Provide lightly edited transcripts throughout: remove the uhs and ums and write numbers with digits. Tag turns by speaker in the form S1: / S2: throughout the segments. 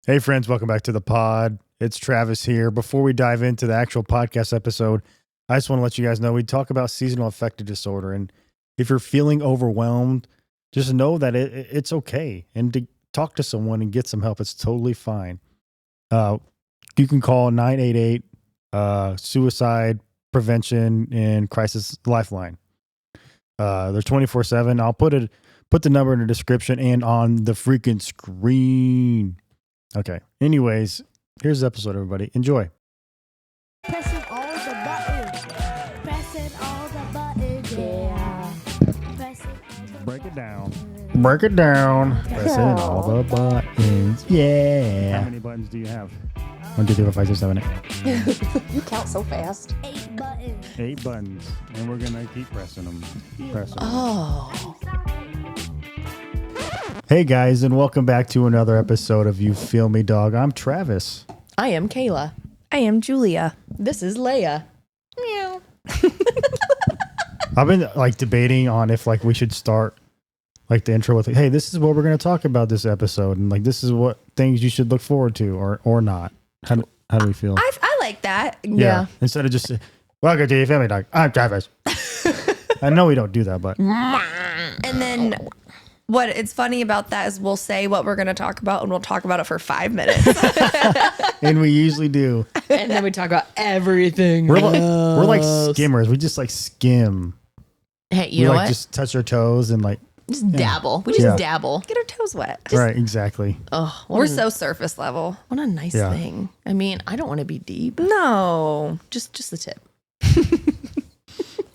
S1: Hey friends, welcome back to the pod. It's Travis here. Before we dive into the actual podcast episode, I just want to let you guys know we talk about seasonal affective disorder. And if you're feeling overwhelmed, just know that it's okay. And to talk to someone and get some help, it's totally fine. You can call 988 Suicide Prevention and Crisis Lifeline. They're 24/7. I'll put the number in the description and on the freaking screen. Okay. Anyways, here's the episode, everybody. Enjoy.
S2: Pressing all the buttons. Pressing all the buttons. Yeah. Pressing all the
S1: Break it down. Break it down. Pressing all the buttons. Yeah. How many buttons do you have? 1, 2, 3, 4, 5, 6, 7, 8.
S3: You count so fast.
S2: 8 buttons.
S1: 8 buttons. And we're going to keep pressing them.
S3: Oh.
S1: Hey, guys, and welcome back to another episode of You Feel Me, Dog. I'm Travis.
S3: I am Kayla.
S4: I am Julia.
S3: This is Leia. Meow.
S1: I've been debating on if we should start the intro with hey, this is what we're going to talk about this episode, and this is what things you should look forward to or not. How do we feel?
S4: I like that.
S3: Yeah.
S1: Instead of just welcome to Your Family, Dog. I'm Travis. I know we don't do that, but
S4: And then what it's funny about that is we'll say what we're going to talk about and we'll talk about it for 5 minutes.
S1: and we usually do.
S3: And then we talk about everything.
S1: We're like skimmers. We just skim.
S3: Hey, you know what?
S1: Just touch our toes and
S3: Just dabble. We just dabble.
S4: Get our toes wet.
S1: right, exactly.
S3: Oh,
S4: We're so surface level.
S3: what a nice
S1: Yeah.
S3: thing. I mean, I don't want to be deep.
S4: No.
S3: Just the tip.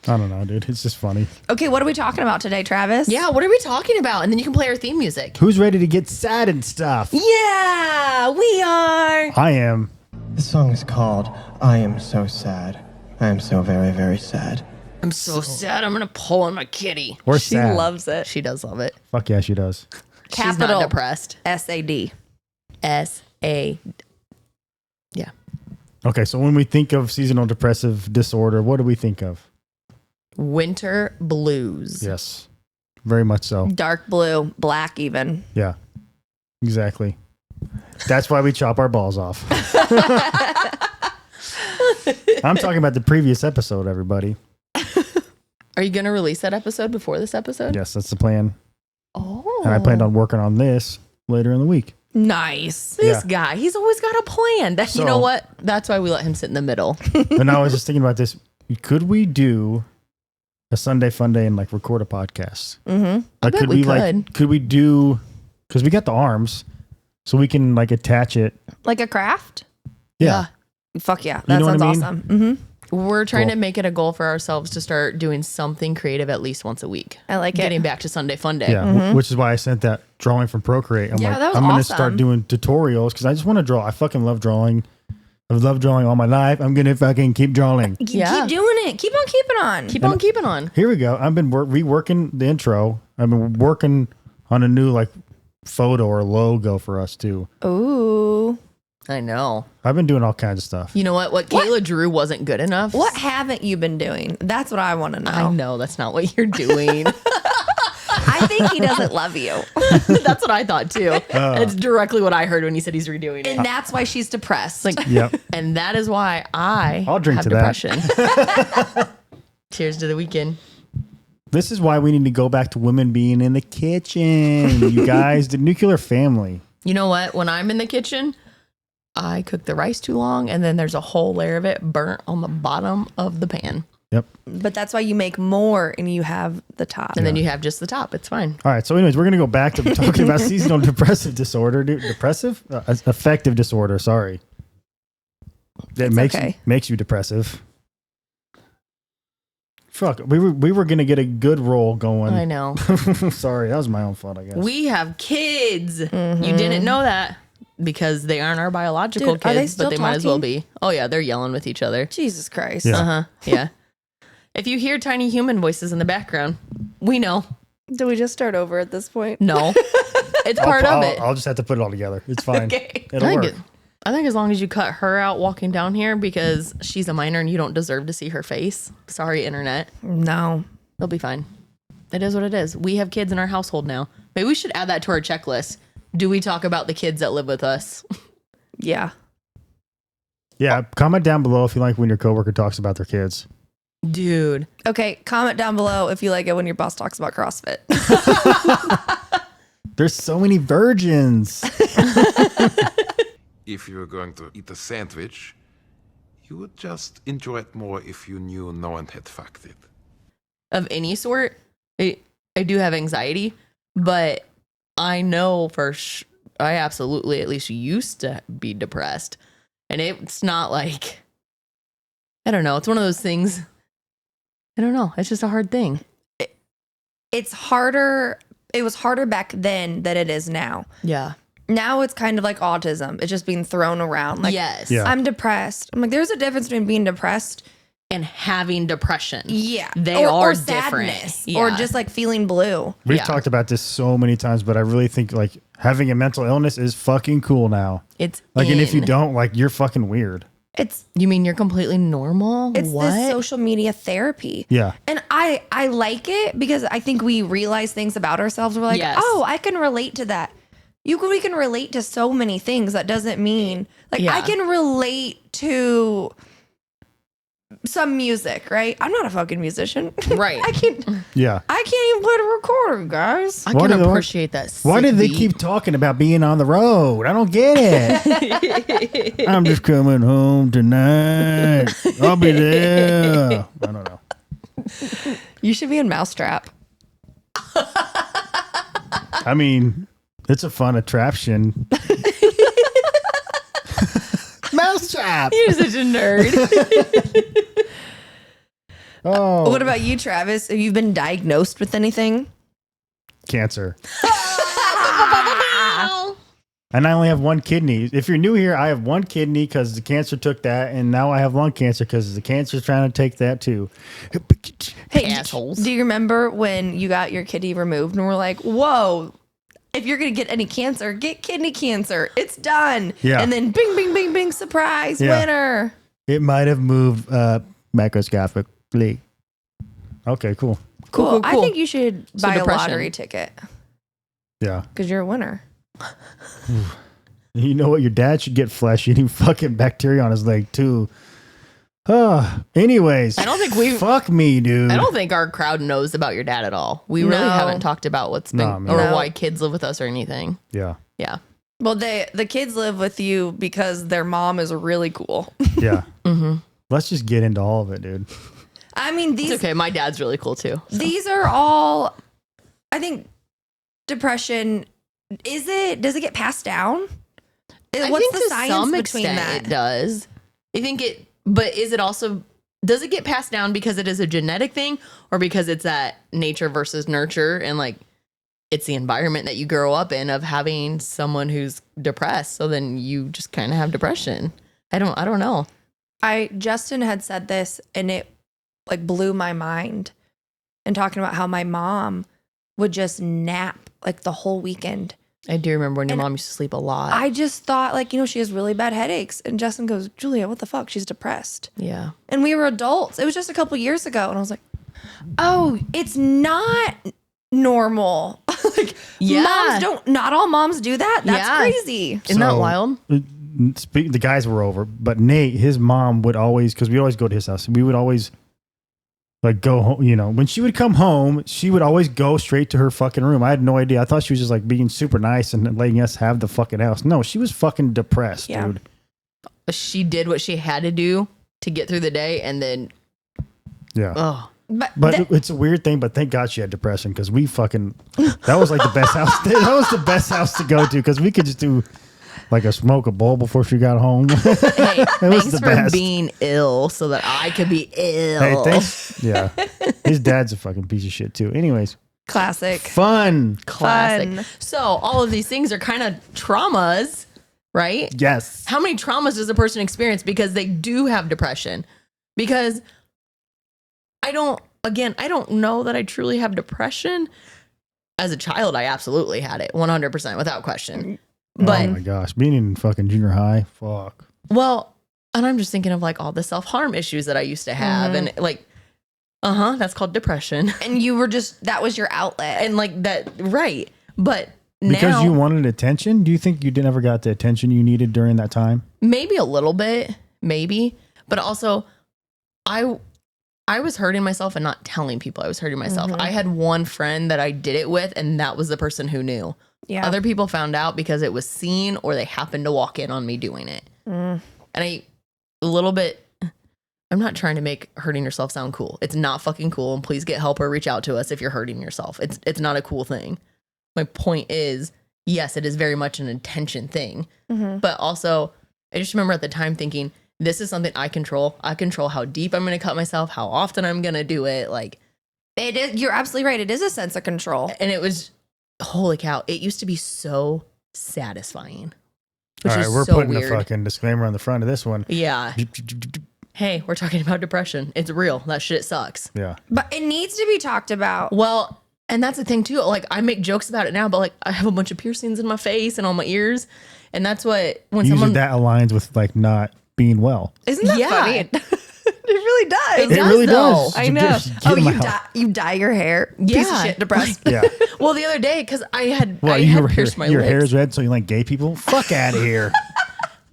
S1: I don't know, dude. It's just funny.
S4: Okay, what are we talking about today, Travis?
S3: Yeah, what are we talking about? And then you can play our theme music.
S1: Who's ready to get sad and stuff?
S4: Yeah, we are.
S1: I am.
S5: This song is called I Am So Sad. I am so very, very sad.
S3: I'm so sad. I'm going to pull on my kitty.
S1: We're
S4: She
S1: sad.
S4: loves it.
S3: She does love it.
S1: Fuck yeah, she does.
S3: She's
S4: Capital
S3: not depressed.
S4: SAD.
S3: S-A. Yeah.
S1: Okay, so when we think of seasonal depressive disorder, what do we think of?
S3: Winter blues.
S1: Yes, very much so.
S4: Dark blue, black even.
S1: Yeah, exactly. That's why we chop our balls off. I'm talking about the previous episode, everybody.
S3: Are you going to release that episode before this episode?
S1: Yes, that's the plan.
S3: Oh.
S1: And I planned on working on this later in the week.
S4: Nice.
S3: This guy, he's always got a plan. You
S1: So-
S3: know what? That's why we let him sit in the middle.
S1: And I was just thinking about this. Could we do a Sunday fun day and record a podcast?
S4: Mm-hmm.
S3: I bet we could.
S1: Could we do, because we got the arms, so we can attach it.
S4: Like a craft?
S1: Yeah.
S4: Fuck yeah.
S1: You
S4: That
S1: know what
S4: sounds
S1: I mean?
S4: awesome. Mm-hmm.
S3: We're trying
S1: Cool.
S3: to make it a goal for ourselves to start doing something creative at least once a week.
S4: I like
S3: Getting
S4: it.
S3: back to Sunday fun day.
S1: Yeah, which is why I sent that drawing from Procreate. I'm
S4: Yeah, that was
S1: I'm going to
S4: awesome.
S1: start doing tutorials because I just want to draw. I fucking love drawing. I've loved drawing all my life. I'm going to fucking keep drawing.
S3: Yeah.
S4: Keep doing it. Keep on keeping on.
S3: Keep on keeping on.
S1: Here we go. I've been reworking the intro. I've been working on a new photo or logo for us too.
S4: Ooh.
S3: I know.
S1: I've been doing all kinds of stuff.
S3: You know what? What Kayla drew wasn't good enough.
S4: What haven't you been doing? That's what I want to know.
S3: I know. That's not what you're doing.
S4: I think he doesn't love you.
S3: That's what I thought too. It's directly what I heard when he said he's redoing it.
S4: And that's why she's depressed.
S1: Yep.
S3: And that is why
S1: I'll drink
S3: have
S1: to that.
S3: depression. Cheers to the weekend.
S1: This is why we need to go back to women being in the kitchen. You guys, the nuclear family.
S3: You know what? When I'm in the kitchen, I cook the rice too long, and then there's a whole layer of it burnt on the bottom of the pan.
S1: Yep.
S4: But that's why you make more and you have the top.
S3: And then you have just the top. It's fine.
S1: All right. So, anyways, we're going to go back to talking about seasonal depressive disorder. Affective disorder. Sorry. That
S4: okay.
S1: makes you depressive. Fuck. We were going to get a good roll going.
S3: I know.
S1: Sorry. That was my own fault, I guess.
S3: We have kids.
S4: Mm-hmm.
S3: You didn't know that because they aren't our biological
S4: Dude, are they
S3: kids,
S4: still
S3: but they might as well
S4: talking?
S3: be. Oh, yeah. They're yelling with each other.
S4: Jesus Christ.
S1: Yeah.
S3: Uh-huh. Yeah. If you hear tiny human voices in the background, we know.
S4: Do we just start over at this point?
S3: No. It's part of it.
S1: I'll just have to put it all together. It's fine.
S4: Okay.
S1: It'll work.
S3: I think as long as you cut her out walking down here because she's a minor and you don't deserve to see her face. Sorry, internet.
S4: No.
S3: They'll be fine. It is what it is. We have kids in our household now. Maybe we should add that to our checklist. Do we talk about the kids that live with us?
S4: Yeah.
S1: Yeah. Comment down below if you like when your coworker talks about their kids.
S3: Dude.
S4: Okay, comment down below if you like it when your boss talks about CrossFit.
S1: There's so many virgins.
S6: If you were going to eat a sandwich, you would just enjoy it more if you knew no one had fucked it.
S3: Of any sort, I do have anxiety, but I know I absolutely at least used to be depressed. And it's not like, I don't know. It's one of those things. I don't know. It's just a hard thing.
S4: It's harder. It was harder back then than it is now.
S3: Yeah.
S4: Now it's kind of like autism. It's just being thrown around. Like,
S3: yes.
S1: Yeah.
S4: I'm depressed. I'm like, there's a difference between being depressed.
S3: And having depression.
S4: Yeah.
S3: They are
S4: or
S3: different.
S4: sadness.
S3: Yeah.
S4: Or just like feeling blue.
S1: We've
S3: Yeah.
S1: talked about this so many times, but I really think like having a mental illness is fucking cool now.
S3: It's
S1: Like, and if you
S3: in.
S1: don't, like, you're fucking weird.
S3: You mean you're completely normal?
S4: It's
S3: what?
S4: this social media therapy.
S1: Yeah.
S4: And I like it because I think we realize things about ourselves. We're like,
S3: Yes.
S4: oh, I can relate to that. We can relate to so many things. That doesn't mean like
S3: Yeah.
S4: I can relate to some music, right? I'm not a fucking musician.
S3: Right.
S4: I can't
S1: Yeah.
S4: even play the recorder, guys.
S3: I
S1: Why
S3: can
S1: do they-
S3: appreciate that.
S1: Why
S3: sick
S1: do they
S3: beat.
S1: keep talking about being on the road? I don't get it. I'm just coming home tonight. I'll be there. I don't know.
S4: You should be in Mousetrap.
S1: I mean, it's a fun attraction. Mousetrap.
S3: You're such a nerd.
S1: Oh,
S4: What about you, Travis? Have you been diagnosed with anything?
S1: cancer. And I only have one kidney. If you're new here, I have one kidney because the cancer took that, and now I have lung cancer because the cancer's trying to take that too.
S4: Hey,
S3: Assholes.
S4: do you remember when you got your kidney removed and we're like, whoa, if you're going to get any cancer, get kidney cancer. It's done.
S1: Yeah.
S4: And then bing, bing, bing, bing, surprise,
S1: Yeah.
S4: winner.
S1: It might have moved macroscopically. Okay, cool.
S4: Cool.
S3: cool,
S4: I
S3: cool.
S4: think you should
S3: So
S4: buy
S3: depression.
S4: a lottery ticket
S1: Yeah.
S4: because you're a winner.
S1: You know what? Your dad should get flesh eating fucking bacteria on his leg too. Anyways,
S3: I don't think we.
S1: fuck me, dude.
S3: I don't think our crowd knows about your dad at all. We really
S4: No.
S3: haven't talked about what's been
S1: No, man.
S3: or
S4: No.
S3: why kids live with us or anything.
S1: Yeah.
S3: Yeah.
S4: Well, the kids live with you because their mom is really cool.
S1: Yeah.
S3: Mm-hmm.
S1: Let's just get into all of it, dude.
S4: I mean,
S3: It's okay. My dad's really cool too.
S4: these are all, I think, depression. Does it get passed down?
S3: I
S4: What's
S3: think
S4: the
S3: to
S4: science
S3: some
S4: between
S3: extent
S4: that?
S3: it does. I think it, but is it also, does it get passed down because it is a genetic thing or because it's that nature versus nurture and like it's the environment that you grow up in of having someone who's depressed. So then you just kind of have depression. I don't know.
S4: Justin had said this and it like blew my mind and talking about how my mom would just nap like the whole weekend.
S3: I do remember when your
S4: And
S3: mom used to sleep a lot.
S4: I just thought like, she has really bad headaches. And Justin goes, Julia, what the fuck? She's depressed.
S3: yeah.
S4: And we were adults. It was just a couple years ago. And I was like, oh, it's not normal. Like
S3: Yeah.
S4: not all moms do that. That's
S3: Yeah.
S4: crazy.
S3: Isn't that
S1: So-
S3: wild?
S1: The guys were over, but Nate, his mom would always, because we always go to his house, we would always like go home. When she would come home, she would always go straight to her fucking room. I had no idea. I thought she was just like being super nice and letting us have the fucking house. No, she was fucking depressed,
S4: Yeah.
S1: dude.
S3: She did what she had to do to get through the day and then,
S1: Yeah.
S3: oh,
S1: But it's a weird thing, but thank God she had depression because we fucking, that was like the best house. That was the best house to go to because we could just do like a smoke a bowl before she got home.
S3: hey,
S1: was
S3: thanks
S1: the
S3: for
S1: best.
S3: being ill so that I could be ill.
S1: Hey, thanks. Yeah. His dad's a fucking piece of shit too. Anyways,
S4: Classic.
S1: fun.
S3: Classic.
S4: Fun.
S3: So all of these things are kind of traumas, right?
S1: Yes.
S3: How many traumas does a person experience because they do have depression? Because I don't know that I truly have depression. As a child, I absolutely had it 100% without question. But
S1: Oh my gosh. Being in fucking junior high. Fuck.
S3: well, and I'm just thinking of like all the self-harm issues that I used to have and like, that's called depression.
S4: And you were that was your outlet.
S3: And like that, right. But
S1: Because
S3: now,
S1: you wanted attention? Do you think you never got the attention you needed during that time?
S3: maybe a little bit, maybe, but also I was hurting myself and not telling people I was hurting myself. I had one friend that I did it with, and that was the person who knew.
S4: Yeah.
S3: Other people found out because it was seen or they happened to walk in on me doing it. And a little bit, I'm not trying to make hurting yourself sound cool. It's not fucking cool. And please get help or reach out to us if you're hurting yourself. It's not a cool thing. My point is, yes, it is very much an intention thing. But also, I just remember at the time thinking, this is something I control. I control how deep I'm going to cut myself, how often I'm going to do it. Like,
S4: It is. You're absolutely right. It is a sense of control.
S3: and it was, holy cow, it used to be so satisfying. Which
S1: All right,
S3: is
S1: we're
S3: so
S1: putting
S3: weird.
S1: a fucking disclaimer on the front of this one.
S3: Yeah. Hey, we're talking about depression. It's real. That shit sucks.
S1: Yeah.
S4: But it needs to be talked about.
S3: Well, and that's the thing too. Like, I make jokes about it now, but like, I have a bunch of piercings in my face and on my ears. And that's what, when
S1: Usually
S3: someone,
S1: that aligns with like not being well.
S4: Isn't that
S3: Yeah.
S4: funny? It really does.
S3: It
S1: It
S3: does,
S1: really
S3: though.
S1: does.
S4: I know.
S1: Get
S4: Oh,
S1: them
S4: you
S1: out.
S4: you dye your hair. Piece of
S3: Yeah.
S4: shit, depressed.
S1: Yeah.
S3: well, the other day, cause I had
S1: Well,
S3: pierced my
S1: your
S3: lips.
S1: hair is red, so you like gay people? Fuck out of here.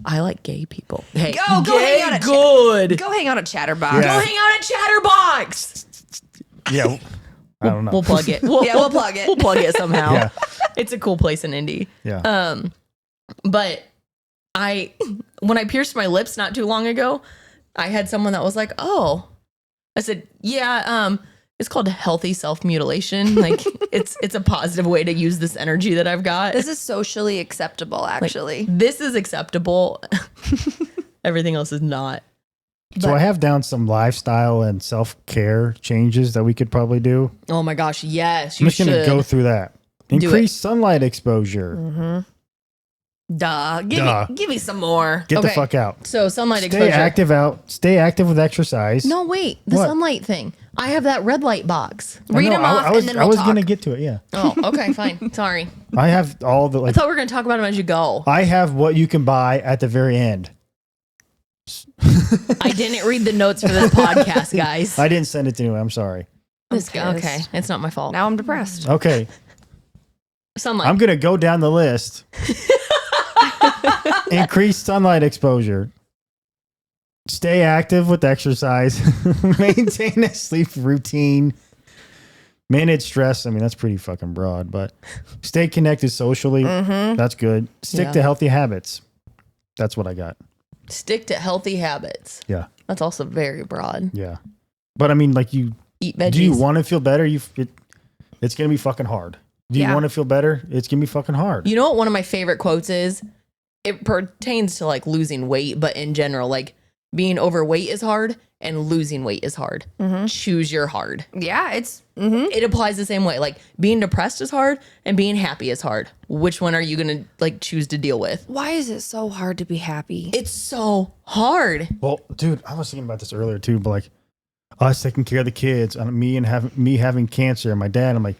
S3: I like gay people. Hey,
S4: Go
S3: gay
S4: hang out at
S3: good.
S4: Go hang out at Chatterbox.
S1: Yeah.
S3: Go hang out at Chatterbox.
S1: Yeah. I don't know.
S3: We'll plug it.
S4: Yeah, we'll plug it.
S3: We'll plug it somehow.
S1: Yeah.
S3: It's a cool place in Indy.
S1: Yeah.
S3: But when I pierced my lips not too long ago, I had someone that was like, "Oh," I said, "Yeah, it's called healthy self-mutilation. Like it's a positive way to use this energy that I've got.
S4: This is socially acceptable, actually.
S3: This is acceptable. Everything else is not."
S1: So I have down some lifestyle and self-care changes that we could probably do.
S3: Oh my gosh, yes,
S1: I'm
S3: you
S1: just going to
S3: should.
S1: go through that.
S3: Do it.
S1: Increase sunlight exposure.
S3: Duh.
S1: Duh.
S3: Give me some more.
S1: Get the
S3: Okay,
S1: fuck out.
S3: So sunlight
S1: Stay
S3: exposure.
S1: active out. Stay active with exercise.
S3: No, wait. The
S1: What?
S3: sunlight thing. I have that red light box.
S1: I
S4: Read
S1: know,
S4: them
S1: I-
S4: off
S1: I was,
S4: and then
S1: I
S4: we'll
S1: was
S4: talk.
S1: going to get to it, yeah.
S3: Oh, okay, fine. Sorry.
S1: I have all the,
S3: I
S1: like,
S3: thought we were going to talk about them as you go.
S1: I have what you can buy at the very end.
S3: I didn't read the notes for this podcast, guys.
S1: I didn't send it to anyone. I'm sorry.
S3: This
S4: pissed.
S3: okay, it's not my fault.
S4: Now I'm depressed.
S1: Okay.
S3: Sunlight.
S1: I'm going to go down the list. Increase sunlight exposure. Stay active with exercise. Maintain a sleep routine. Manage stress. I mean, that's pretty fucking broad, but stay connected socially. That's good. Stick
S3: Yeah.
S1: to healthy habits. That's what I got.
S3: Stick to healthy habits.
S1: Yeah.
S3: That's also very broad.
S1: Yeah. But I mean, like, you,
S3: Eat veggies.
S1: do you want to feel better? It's going to be fucking hard. Do you
S4: Yeah.
S1: want to feel better? It's going to be fucking hard.
S3: You know what one of my favorite quotes is? It pertains to like losing weight, but in general, like being overweight is hard and losing weight is hard. Choose your hard.
S4: Yeah, it's
S3: It applies the same way. Like being depressed is hard and being happy is hard. Which one are you going to like choose to deal with?
S4: why is it so hard to be happy?
S3: It's so hard.
S1: Well, dude, I was thinking about this earlier too, but like us taking care of the kids and me having cancer and my dad, I'm like,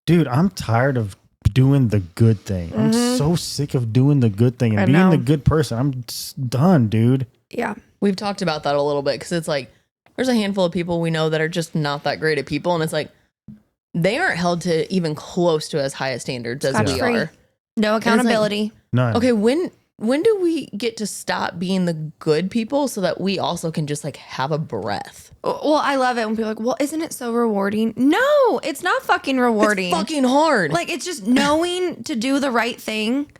S1: dude, I'm tired of doing the good thing. I'm so sick of doing the good thing and
S4: I
S1: being
S4: know.
S1: the good person. I'm just done, dude.
S4: Yeah.
S3: We've talked about that a little bit because it's like there's a handful of people we know that are just not that great at people. And it's like they aren't held to even close to as high a standards as we
S4: Scotch-free.
S3: are.
S4: No accountability.
S1: None.
S3: Okay, when do we get to stop being the good people so that we also can just like have a breath?
S4: Well, I love it when people are like, well, isn't it so rewarding? No, it's not fucking rewarding.
S3: It's fucking hard.
S4: Like, it's just knowing to do the right thing.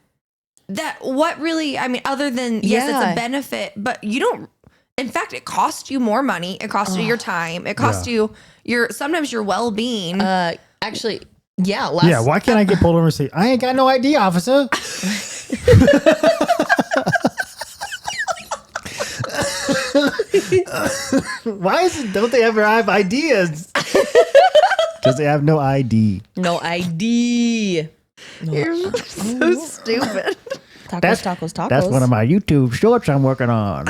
S4: That what really, I mean, other than, yes, it's
S3: Yeah.
S4: a benefit, but you don't, in fact, it costs you more money. It costs you your time. It costs you sometimes your well-being.
S3: Actually, yeah.
S1: Yeah, why can't I get pulled over and say, I ain't got no ID, officer? Why don't they ever have ideas? Because they have no ID.
S3: No ID.
S4: You're so stupid.
S3: Tacos.
S1: That's one of my YouTube shorts I'm working on.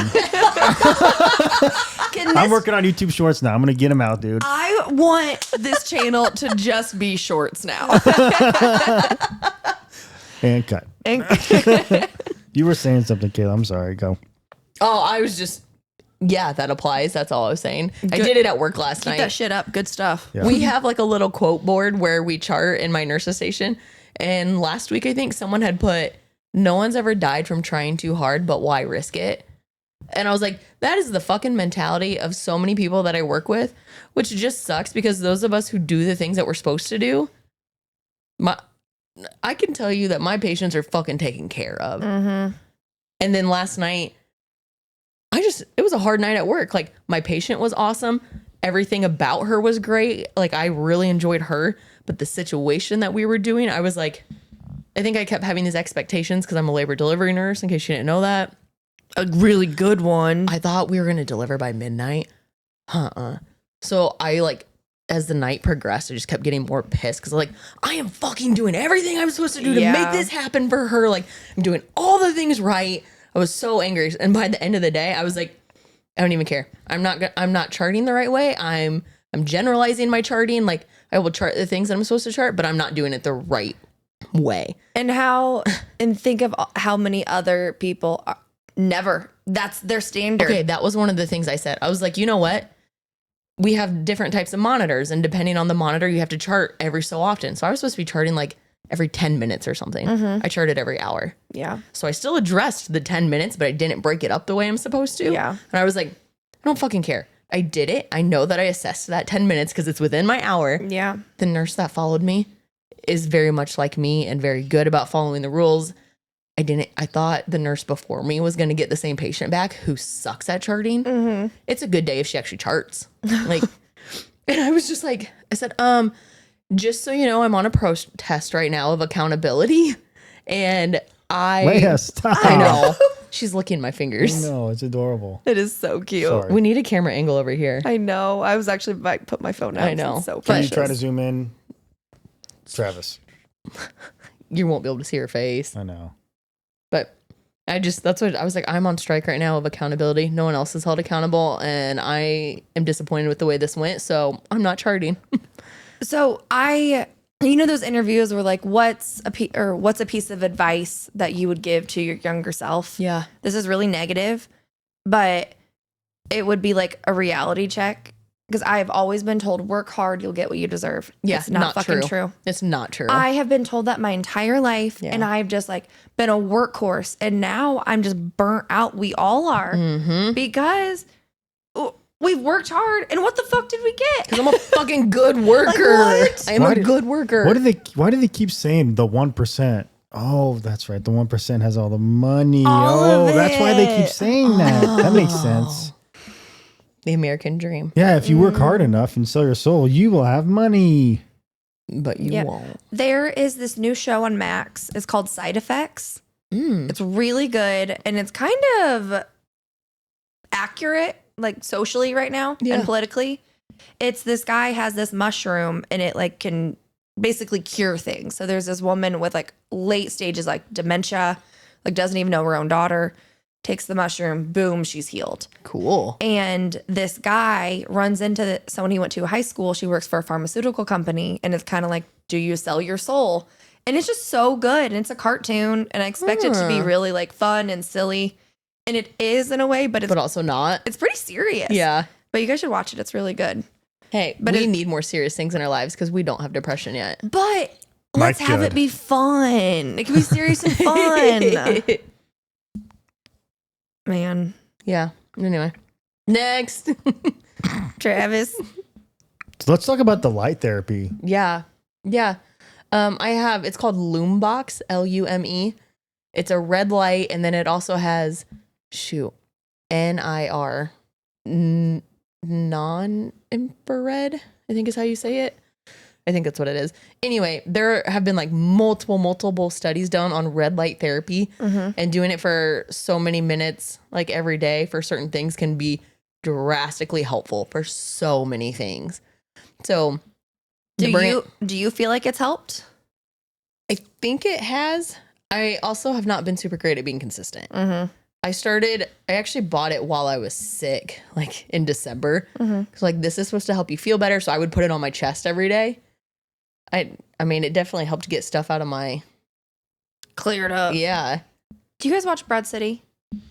S1: I'm working on YouTube shorts now. I'm going to get them out, dude.
S4: I want this channel to just be shorts now.
S1: And cut. You were saying something, Kayla. I'm sorry. Go.
S3: Oh, I was just, yeah, that applies. That's all I was saying. I did it at work last night.
S4: That shit up. Good stuff.
S1: Yeah.
S3: We have like a little quote board where we chart in my nurse's station. And last week, I think someone had put, no one's ever died from trying too hard, but why risk it? And I was like, that is the fucking mentality of so many people that I work with, which just sucks because those of us who do the things that we're supposed to do, I can tell you that my patients are fucking taken care of.
S4: Mm-hmm.
S3: And then last night, it was a hard night at work. Like, my patient was awesome. Everything about her was great. Like, I really enjoyed her. But the situation that we were doing, I was like, I think I kept having these expectations because I'm a labor delivery nurse, in case you didn't know that.
S4: A really good one.
S3: I thought we were going to deliver by midnight. So I, like, as the night progressed, I just kept getting more pissed because, like, I am fucking doing everything I'm supposed to do to make this happen for her. Like, I'm doing all the things right. I was so angry. And by the end of the day, I was like, I don't even care. I'm not charting the right way. I'm generalizing my charting. Like, I will chart the things that I'm supposed to chart, but I'm not doing it the right way.
S4: And think of how many other people never. That's their standard.
S3: Okay, that was one of the things I said. I was like, you know what? We have different types of monitors, and depending on the monitor, you have to chart every so often. So I was supposed to be charting like every 10 minutes or something. I charted every hour.
S4: Yeah.
S3: So I still addressed the 10 minutes, but I didn't break it up the way I'm supposed to.
S4: Yeah.
S3: And I was like, I don't fucking care. I did it. I know that I assessed that 10 minutes because it's within my hour.
S4: Yeah.
S3: The nurse that followed me is very much like me and very good about following the rules. I thought the nurse before me was going to get the same patient back who sucks at charting.
S4: Mm-hmm.
S3: It's a good day if she actually charts. Like, and I was just like, I said, just so you know, I'm on a pro test right now of accountability. And
S1: Leia, stop.
S3: I know. She's licking my fingers.
S1: No, it's adorable.
S4: It is so cute.
S1: Sorry.
S3: We need a camera angle over here.
S4: I know. I was actually about to put my phone out.
S3: I know.
S4: It's so
S1: Can
S4: precious.
S1: you try to zoom in? Travis.
S3: You won't be able to see her face.
S1: I know.
S3: But that's what I was like. I'm on strike right now of accountability. No one else is held accountable. And I am disappointed with the way this went. So I'm not charting.
S4: So you know, those interviews were like, what's a piece of advice that you would give to your younger self?
S3: Yeah.
S4: This is really negative, but it would be like a reality check. Because I have always been told, work hard, you'll get what you deserve.
S3: Yeah,
S4: It's not fucking true.
S3: It's not true.
S4: I have been told that my entire life,
S3: Yeah.
S4: and I've just like been a workhorse, and now I'm just burnt out. We all are because we've worked hard, and what the fuck did we get?
S3: Because I'm a fucking good worker.
S4: what?
S3: I am a good worker.
S1: Why do they keep saying the 1%? Oh, that's right. The 1% has all the money.
S4: All of
S1: That's why they keep
S4: it.
S1: saying that. That makes sense.
S3: The American dream.
S1: Yeah, if you work hard enough and sell your soul, you will have money.
S3: But you
S4: Yeah.
S3: won't.
S4: There is this new show on Max. It's called Side Effects. It's really good, and it's kind of accurate, like socially right now and politically. It's this guy has this mushroom, and it like can basically cure things. So there's this woman with like late stages, like dementia, like doesn't even know her own daughter, takes the mushroom, boom, she's healed.
S3: Cool.
S4: And this guy runs into someone he went to high school. She works for a pharmaceutical company, and it's kind of like, do you sell your soul? And it's just so good. And it's a cartoon, and I expect it to be really like fun and silly. And it is in a way, but
S3: But also not.
S4: it's pretty serious.
S3: Yeah.
S4: But you guys should watch it. It's really good.
S3: Hey,
S4: But
S3: we
S4: it-
S3: need more serious things in our lives because we don't have depression yet.
S4: But let's
S1: Mike
S4: have
S1: good.
S4: it be fun. It can be serious and fun. Man.
S3: Yeah. Anyway. Next.
S4: Travis.
S1: So let's talk about the light therapy.
S3: Yeah. Yeah. It's called Loombox, Lume. It's a red light, and then it also has, NIR, non-infrared, I think is how you say it. I think that's what it is. Anyway, there have been like multiple studies done on red light therapy, and doing it for so many minutes, like every day for certain things can be drastically helpful for so many things. So
S4: Do you feel like it's helped?
S3: I think it has. I also have not been super great at being consistent. I actually bought it while I was sick, like in December. Cause like, this is supposed to help you feel better. So I would put it on my chest every day. I mean, it definitely helped get stuff out of my,
S4: Cleared up.
S3: yeah,
S4: Do you guys watch Broad City?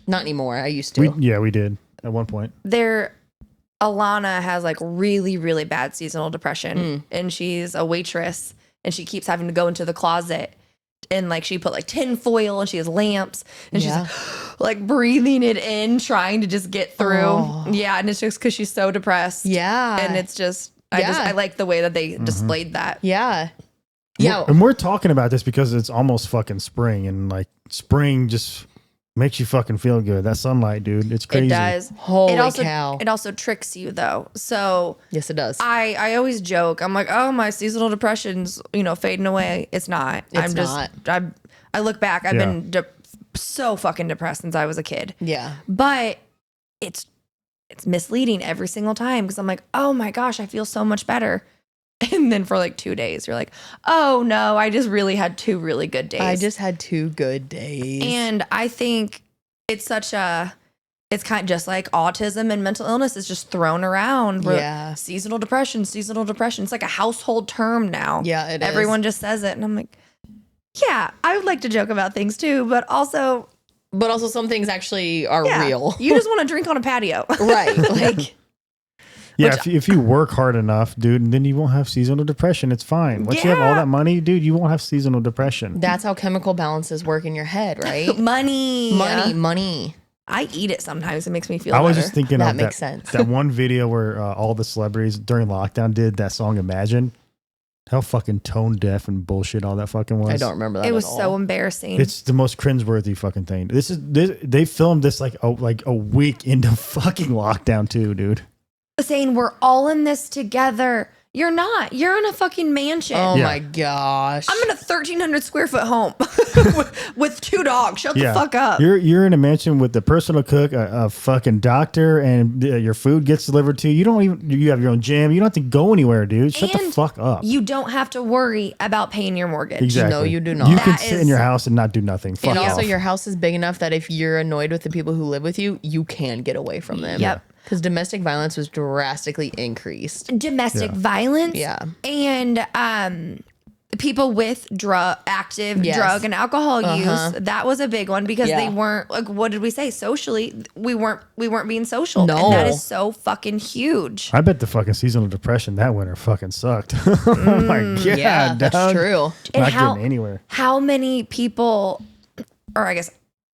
S3: not anymore. I used to.
S1: We did at one point.
S4: Alana has like really, really bad seasonal depression, and she's a waitress, and she keeps having to go into the closet and like she put like tin foil and she has lamps and she's like breathing it in, trying to just get through.
S3: Oh.
S4: Yeah. And it's just because she's so depressed.
S3: Yeah.
S4: And it's just, I like the way that they displayed that.
S3: Yeah. Yeah.
S1: And we're talking about this because it's almost fucking spring, and like spring just makes you fucking feel good. That sunlight, dude, it's crazy.
S4: It does.
S3: Holy
S4: cow. It also tricks you though. So
S3: yes, it does.
S4: I always joke. I'm like, oh, my seasonal depression's, fading away. It's not. I look back. I've been so fucking depressed since I was a kid.
S3: Yeah.
S4: But it's misleading every single time because I'm like, oh my gosh, I feel so much better. And then for like 2 days, you're like, oh no, I just really had 2 really good days.
S3: I just had 2 good days.
S4: And I think it's it's kind of just like autism and mental illness is just thrown around.
S3: Yeah.
S4: Seasonal depression. It's like a household term now.
S3: Yeah, it is.
S4: Everyone just says it. And I'm like, yeah, I would like to joke about things too, but also
S3: some things actually are real.
S4: You just want to drink on a patio.
S3: Right. Like,
S1: yeah, if you work hard enough, dude, then you won't have seasonal depression. It's fine. Once you have all that money, dude, you won't have seasonal depression.
S3: that's how chemical balances work in your head, right?
S4: Money.
S3: I
S4: eat it sometimes. It makes me feel
S1: I was
S4: better.
S1: just thinking
S3: That
S1: of
S3: makes sense.
S1: that one video where all the celebrities during lockdown did that song Imagine. How fucking tone deaf and bullshit all that fucking was.
S3: I don't remember that.
S4: It was
S3: at all.
S4: so embarrassing.
S1: It's the most cringeworthy fucking thing. They filmed this like a week into fucking lockdown too, dude.
S4: Saying we're all in this together. You're not. You're in a fucking mansion.
S3: Oh
S1: Yeah.
S3: my gosh.
S4: I'm in a 1,300 square foot home with 2 dogs. Shut the fuck up.
S1: You're in a mansion with a personal cook, a fucking doctor, and your food gets delivered to you. You have your own gym. You don't have to go anywhere, dude. Shut the
S4: And
S1: fuck up.
S4: You don't have to worry about paying your mortgage.
S1: Exactly.
S3: No, you do not.
S1: You can
S4: That
S1: sit in
S4: is-
S1: your house and not do nothing. Fuck
S3: and also,
S1: off.
S3: your house is big enough that if you're annoyed with the people who live with you, you can get away from them.
S4: Yep.
S3: Because domestic violence was drastically increased.
S4: Domestic violence.
S3: Yeah.
S4: And people with active
S3: Yes.
S4: drug and alcohol use. That was a big one because
S3: Yeah.
S4: they weren't like, what did we say? Socially, we weren't being social.
S3: No.
S4: And that is so fucking huge.
S1: I bet the fucking seasonal depression that winter fucking sucked. Oh my god,
S3: Yeah, that's
S1: dog.
S3: true.
S4: And
S1: Not
S4: how-
S1: getting anywhere.
S4: How many people, or I guess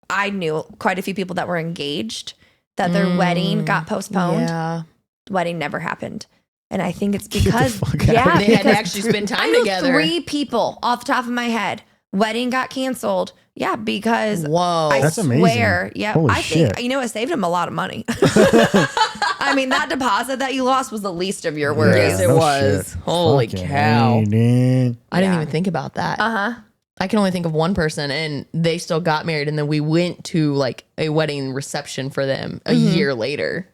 S4: I knew quite a few people that were engaged that their wedding got postponed.
S3: Yeah.
S4: Wedding never happened. And I think it's
S1: the
S4: because
S1: fuck out of
S3: They had to
S4: because
S3: actually spend time
S4: I know
S3: together.
S4: 3 people off the top of my head. Wedding got canceled. Yeah, because
S3: Whoa.
S4: I
S1: That's amazing.
S4: swear. Yeah,
S1: Holy
S4: I think
S1: shit.
S4: it saved him a lot of money. I mean, that deposit that you lost was the least of your worries.
S3: Yes, it was.
S1: shit.
S3: Holy
S1: Fucking
S3: cow.
S1: A, dude.
S3: I didn't
S4: Yeah.
S3: even think about that.
S4: Uh-huh.
S3: I can only think of one person, and they still got married, and then we went to like a wedding reception for them a year later.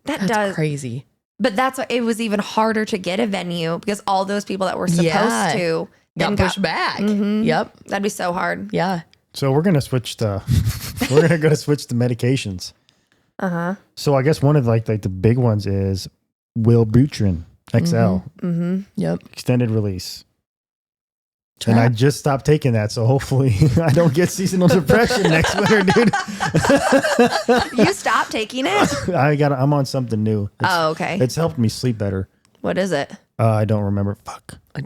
S4: That
S3: That's
S4: does.
S3: crazy.
S4: But that's why it was even harder to get a venue because all those people that were supposed
S3: Yeah.
S4: to
S3: Got
S4: then
S3: pushed back.
S4: Mhm.
S3: Yep.
S4: That'd be so hard.
S3: Yeah.
S1: So we're gonna switch the switch the medications.
S4: Uh-huh.
S1: So I guess one of like the big ones is Wellbutrin XL
S4: Mm-hmm.
S3: Yep.
S1: extended release. And I just stopped taking that, so hopefully I don't get seasonal depression next winter, dude.
S4: You stopped taking it?
S1: I'm on something new.
S4: Oh, okay.
S1: It's helped me sleep better.
S4: What is it?
S1: I don't remember. Fuck.
S3: I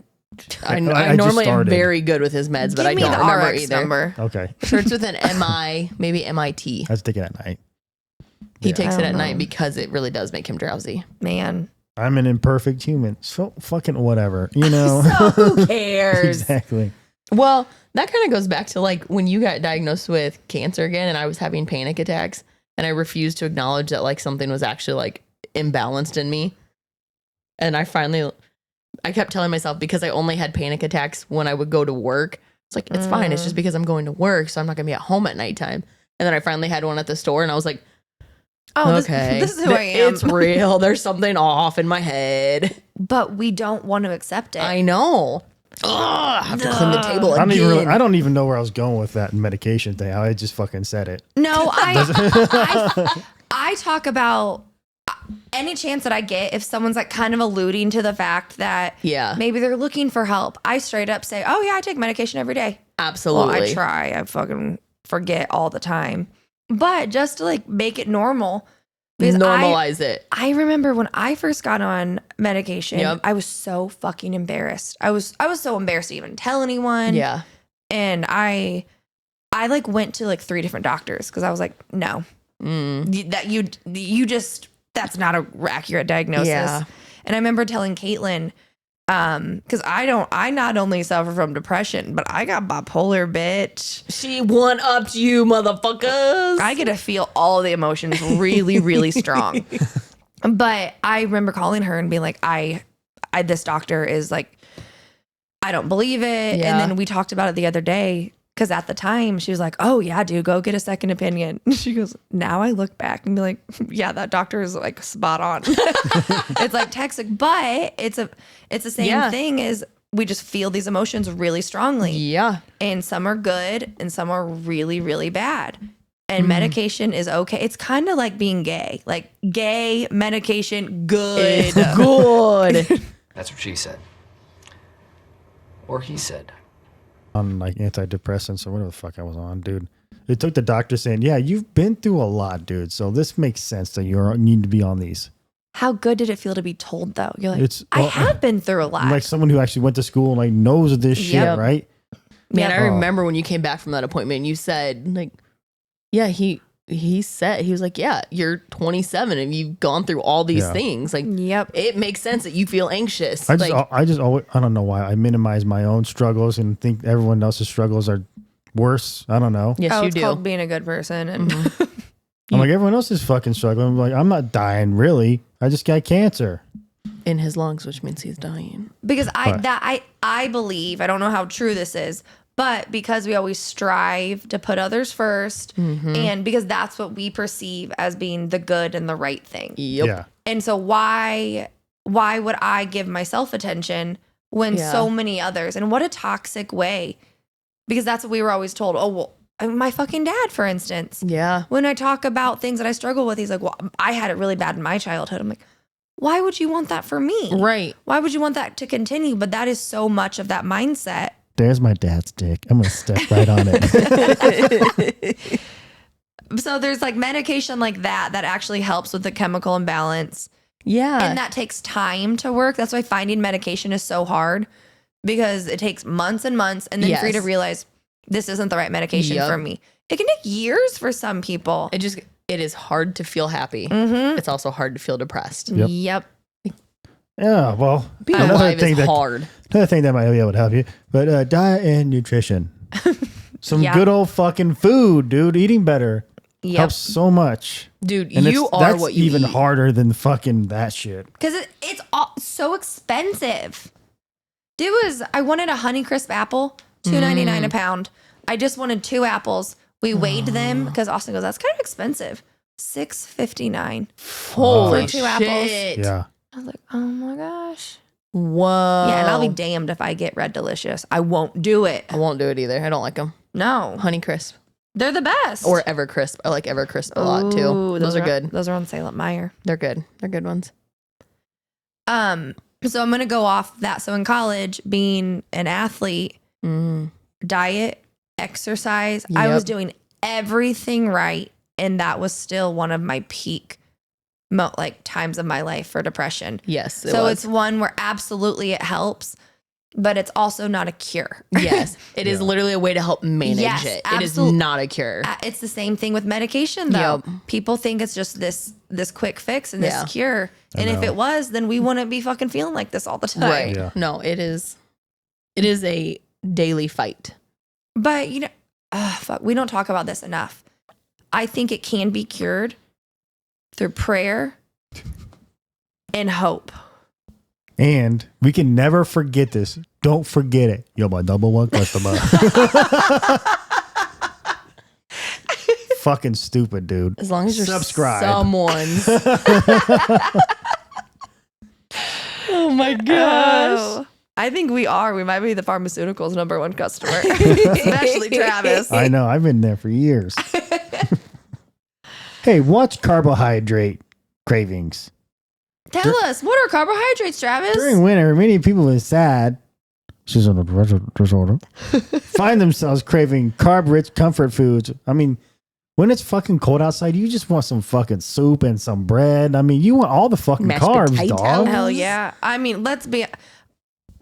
S1: I just
S3: normally am
S1: started.
S3: very good with his meds, but
S4: Give
S3: I
S4: me
S3: don't
S4: the
S3: remember
S4: RX
S3: either.
S4: number.
S1: Okay.
S3: Starts with an MI, maybe MIT.
S1: I was taking it at night.
S3: He
S1: Yeah.
S3: takes
S4: I
S3: it
S4: don't
S3: at
S4: know.
S3: night because it really does make him drowsy.
S4: Man.
S1: I'm an imperfect human. So fucking whatever. You know?
S4: So who cares?
S1: Exactly.
S3: Well, that kind of goes back to like when you got diagnosed with cancer again and I was having panic attacks and I refused to acknowledge that like something was actually like imbalanced in me. And I kept telling myself because I only had panic attacks when I would go to work. It's like, it's fine. It's just because I'm going to work. So I'm not going to be at home at nighttime. And then I finally had one at the store and I was like,
S4: Oh,
S3: okay,
S4: this is who I am.
S3: It's real. There's something off in my head.
S4: But we don't want to accept it.
S3: I know. Ugh, I have to clean the table
S1: I
S3: again.
S1: don't even know where I was going with that medication thing. I just fucking said it.
S4: No, I talk about any chance that I get if someone's like kind of alluding to the fact that maybe they're looking for help. I straight up say, "Oh yeah, I take medication every day."
S3: Absolutely.
S4: Well, I try. I fucking forget all the time. But just to like make it normal. Because
S3: normalize it.
S4: I remember when I first got on medication,
S3: Yep.
S4: I was so fucking embarrassed. I was so embarrassed to even tell anyone.
S3: Yeah.
S4: And I like went to like 3 different doctors because I was like, no, that's not a accurate diagnosis.
S3: Yeah.
S4: And I remember telling Caitlin, because I not only suffer from depression, but I got bipolar, bitch.
S3: She one-upped you, motherfuckers.
S4: I get to feel all the emotions really, really strong. But I remember calling her and being like, this doctor is like, I don't believe it.
S3: Yeah.
S4: And then we talked about it the other day. Because at the time she was like, oh yeah, dude, go get a second opinion. She goes, now I look back and be like, yeah, that doctor is like spot on. It's like toxic, but it's the same thing as we just feel these emotions really strongly.
S3: Yeah.
S4: And some are good and some are really, really bad. And medication is okay. It's kind of like being gay. Like gay, medication, good.
S3: Good.
S7: That's what she said. Or he said.
S1: On like antidepressants or whatever the fuck I was on, dude. It took the doctor saying, yeah, you've been through a lot, dude. So this makes sense that you need to be on these.
S4: How good did it feel to be told though? You're like, I have been through a lot.
S1: I'm like someone who actually went to school and like knows this shit, right?
S3: Man,
S4: Yep.
S3: I remember when you came back from that appointment and you said, like, yeah, he was like, yeah, you're 27 and you've gone through all these things. Like,
S4: yep.
S3: It makes sense that you feel anxious.
S1: I just always, I don't know why I minimize my own struggles and think everyone else's struggles are worse. I don't know.
S3: Yes, you
S4: it's
S3: do.
S4: called being a good person. And
S1: I'm like, everyone else is fucking struggling. I'm like, I'm not dying, really. I just got cancer.
S3: In his lungs, which means he's dying.
S4: because I believe, I don't know how true this is, but because we always strive to put others first, and because that's what we perceive as being the good and the right thing.
S3: Yep.
S1: Yeah.
S4: And so why would I give myself attention when so many others, and what a toxic way, because that's what we were always told. Oh, well, my fucking dad, for instance.
S3: Yeah.
S4: When I talk about things that I struggle with, he's like, well, I had it really bad in my childhood. I'm like, why would you want that for me?
S3: Right.
S4: Why would you want that to continue? But that is so much of that mindset.
S1: There's my dad's dick. I'm going to step right on it.
S4: So there's like medication like that actually helps with the chemical imbalance.
S3: Yeah.
S4: And that takes time to work. That's why finding medication is so hard, because it takes months and months. And then for you to realize this isn't the right medication for me. It can take years for some people.
S3: It is hard to feel happy. It's also hard to feel depressed.
S4: Yep.
S1: Yeah, well,
S3: Being alive is hard.
S1: Another thing that might be able to help you, but diet and nutrition. Some
S4: Yeah.
S1: good old fucking food, dude. Eating better helps so much.
S3: Dude,
S1: And
S3: that's what you
S1: even
S3: eat.
S1: harder than fucking that shit.
S4: Because it's all so expensive. I wanted a Honeycrisp apple, $2.99 a pound. I just wanted 2 apples. We weighed them because Austin goes, that's kind of expensive. $6.59.
S3: Holy
S4: For 2
S3: shit.
S4: apples.
S1: Yeah.
S4: I was like, oh my gosh.
S3: Whoa.
S4: Yeah, and I'll be damned if I get Red Delicious. I won't do it.
S3: I won't do it either. I don't like them.
S4: No.
S3: Honey Crisp
S4: They're the best.
S3: or Evercrisp. I like Evercrisp a lot too.
S4: Ooh,
S3: Those are good.
S4: Those are on sale at Meijer.
S3: They're good. They're good ones.
S4: So I'm going to go off that. So in college, being an athlete, diet, exercise, I was doing everything right. And that was still one of my peak times of my life for depression.
S3: Yes.
S4: So it's one where absolutely it helps, but it's also not a cure.
S3: Yes. It is literally a way to help manage
S4: Yes,
S3: it.
S4: absolute-
S3: It is not a cure.
S4: It's the same thing with medication though.
S3: Yep.
S4: People think it's just this quick fix and this
S3: Yeah.
S4: cure. And if it was, then we wouldn't be fucking feeling like this all the time.
S3: Right.
S1: Yeah.
S3: No, it is a daily fight.
S4: But we don't talk about this enough. I think it can be cured through prayer and hope.
S1: And we can never forget this. Don't forget it. You're my number one customer. Fucking stupid, dude.
S3: As long as you're
S1: Subscribe.
S3: someone's. Oh my gosh.
S4: Oh, I think we are. We might be the pharmaceuticals' number one customer, especially Travis.
S1: I know. I've been there for years. Hey, what's carbohydrate cravings?
S4: Tell us, what are carbohydrates, Travis?
S1: During winter, many people with sad seasonal affective disorder find themselves craving carb-rich comfort foods. I mean, when it's fucking cold outside, you just want some fucking soup and some bread. I mean, you want all the fucking
S3: Mashed
S1: carbs,
S3: potatoes.
S1: dog.
S4: Hell yeah. I mean, let's be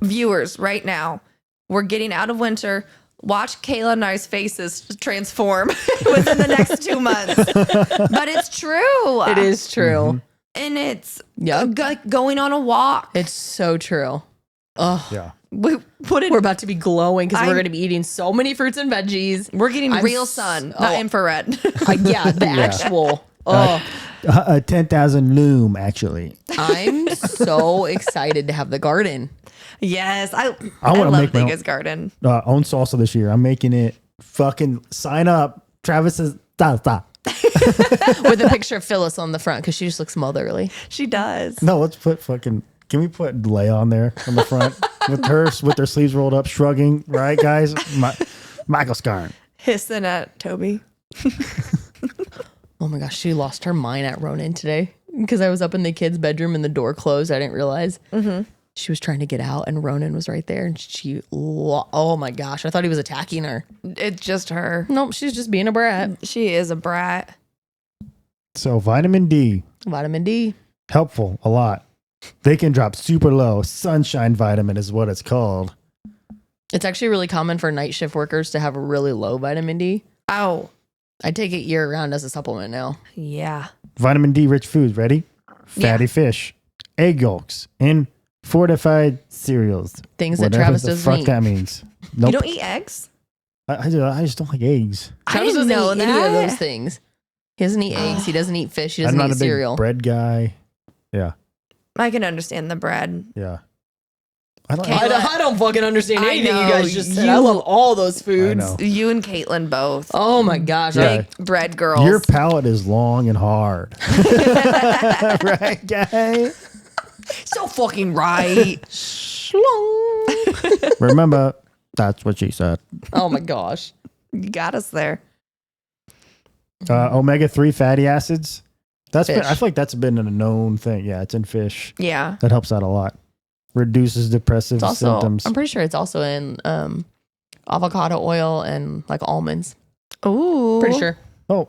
S4: viewers right now. We're getting out of winter. Watch Kayla and I's faces transform within the next 2 months. But it's true.
S3: It is true.
S4: And it's
S3: Yep.
S4: going on a walk.
S3: It's so true. Oh,
S1: Yeah.
S4: We're
S3: we're about to be glowing because we're
S4: I'm-
S3: going to be eating so many fruits and veggies.
S4: We're getting
S3: I'm
S4: real
S3: s-
S4: sun,
S3: oh.
S4: not infrared.
S3: Yeah, the actual. Oh,
S1: 10,000 loom, actually.
S3: I'm so excited to have the garden.
S4: Yes, I
S1: wanna
S4: love
S1: make my own-
S4: Vega's garden.
S1: Own salsa this year. I'm making it. Fucking sign up. Travis's salsa.
S3: With a picture of Phyllis on the front because she just looks motherly.
S4: She does.
S1: No, let's put fucking. Can we put Leia on there on the front with her sleeves rolled up, shrugging? Right, guys. Michael Scarn.
S4: Hissing at Toby.
S3: Oh my gosh, she lost her mind at Ronan today because I was up in the kids' bedroom and the door closed. I didn't realize. She was trying to get out and Ronan was right there and oh my gosh, I thought he was attacking her.
S4: It's just her.
S3: Nope, she's just being a brat.
S4: She is a brat.
S1: So vitamin D,
S3: Vitamin D.
S1: helpful a lot. They can drop super low. Sunshine vitamin is what it's called.
S3: It's actually really common for night shift workers to have a really low vitamin D.
S4: Oh,
S3: I take it year round as a supplement now.
S4: yeah.
S1: Vitamin D rich foods. Ready? Fatty fish, egg yolks, and fortified cereals.
S3: Things that
S1: Whatever
S3: Travis
S1: the
S3: doesn't
S1: fuck
S3: eat.
S1: that means.
S4: You
S1: Nope.
S4: don't eat eggs?
S1: I just don't like eggs.
S3: Travis
S4: didn't
S3: doesn't
S4: know
S3: eat any of
S4: that.
S3: those things. He doesn't eat eggs. He doesn't eat fish. He
S1: I'm
S3: doesn't
S1: not
S3: eat
S1: a big
S3: cereal.
S1: bread guy. Yeah,
S4: I can understand the bread.
S1: yeah. I don't.
S4: Kayla-
S3: I don't fucking understand
S4: I
S3: anything you
S4: know,
S3: guys just said.
S4: you-
S3: I love all those foods.
S1: know.
S4: You and Caitlin both.
S3: Oh my gosh.
S1: Yeah.
S4: Big bread girls.
S1: Your palate is long and hard. Right, guys?
S4: so fucking right.
S1: Remember, that's what she said.
S3: Oh my gosh.
S4: You got us there.
S1: Omega-3 fatty acids. I feel
S3: Fish.
S1: like that's been a known thing. Yeah, it's in fish.
S4: Yeah.
S1: That helps out a lot. Reduces depressive
S3: It's also,
S1: symptoms.
S3: I'm pretty sure it's also in avocado oil and like almonds.
S4: Ooh.
S3: Pretty sure.
S1: Oh,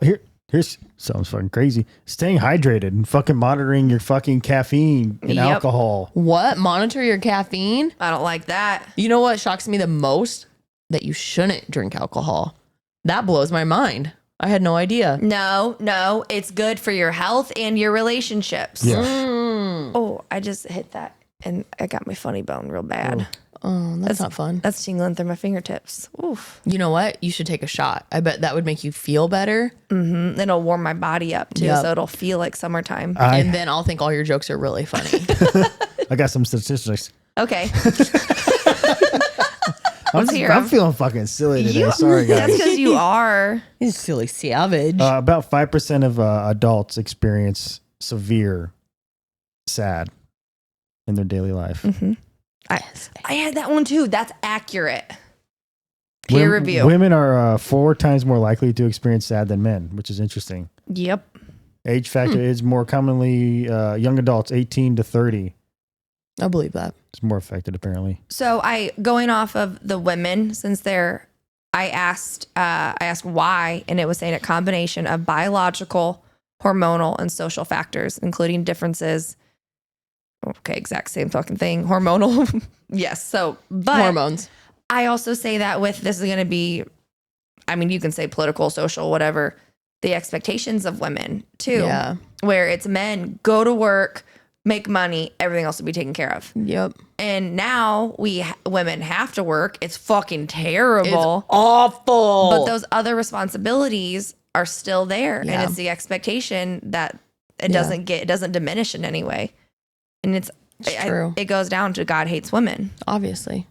S1: here's sounds fucking crazy. Staying hydrated and fucking monitoring your fucking caffeine and
S4: Yep.
S1: alcohol.
S3: What? Monitor your caffeine?
S4: I don't like that.
S3: You know what shocks me the most? That you shouldn't drink alcohol. That blows my mind. I had no idea.
S4: No, it's good for your health and your relationships.
S1: Yeah.
S3: Mm.
S4: Oh, I just hit that and I got my funny bone real bad.
S3: Oh, that's not fun.
S4: That's tingling through my fingertips. Oof.
S3: You know what? You should take a shot. I bet that would make you feel better.
S4: Mm-hmm. It'll warm my body up too,
S3: Yep.
S4: so it'll feel like summertime.
S3: And then I'll think all your jokes are really funny.
S1: I got some statistics.
S4: Okay.
S1: I'm
S4: hear 'em.
S1: feeling fucking silly today. Sorry,
S4: That's
S1: guys.
S4: because you are.
S3: You silly savage.
S1: About 5% of adults experience severe sad in their daily life.
S4: I had that one too. That's accurate. Peer review.
S1: Women are 4 times more likely to experience sad than men, which is interesting.
S4: Yep.
S1: Age factor is more commonly young adults, 18 to 30.
S3: I believe that.
S1: It's more affected, apparently.
S4: So going off of the women, since I asked why, and it was saying a combination of biological, hormonal, and social factors, including differences. Okay, exact same fucking thing. Hormonal, yes. So, but
S3: Hormones.
S4: I also say that with this is going to be, I mean, you can say political, social, whatever, the expectations of women too,
S3: Yeah.
S4: where it's men go to work, make money, everything else will be taken care of.
S3: Yep.
S4: And now women have to work. It's fucking terrible.
S3: It's awful.
S4: But those other responsibilities are still there.
S3: Yeah.
S4: And it's the expectation that it
S3: Yeah.
S4: doesn't diminish in any way. And it's
S3: true.
S4: it goes down to God hates women.
S3: Obviously.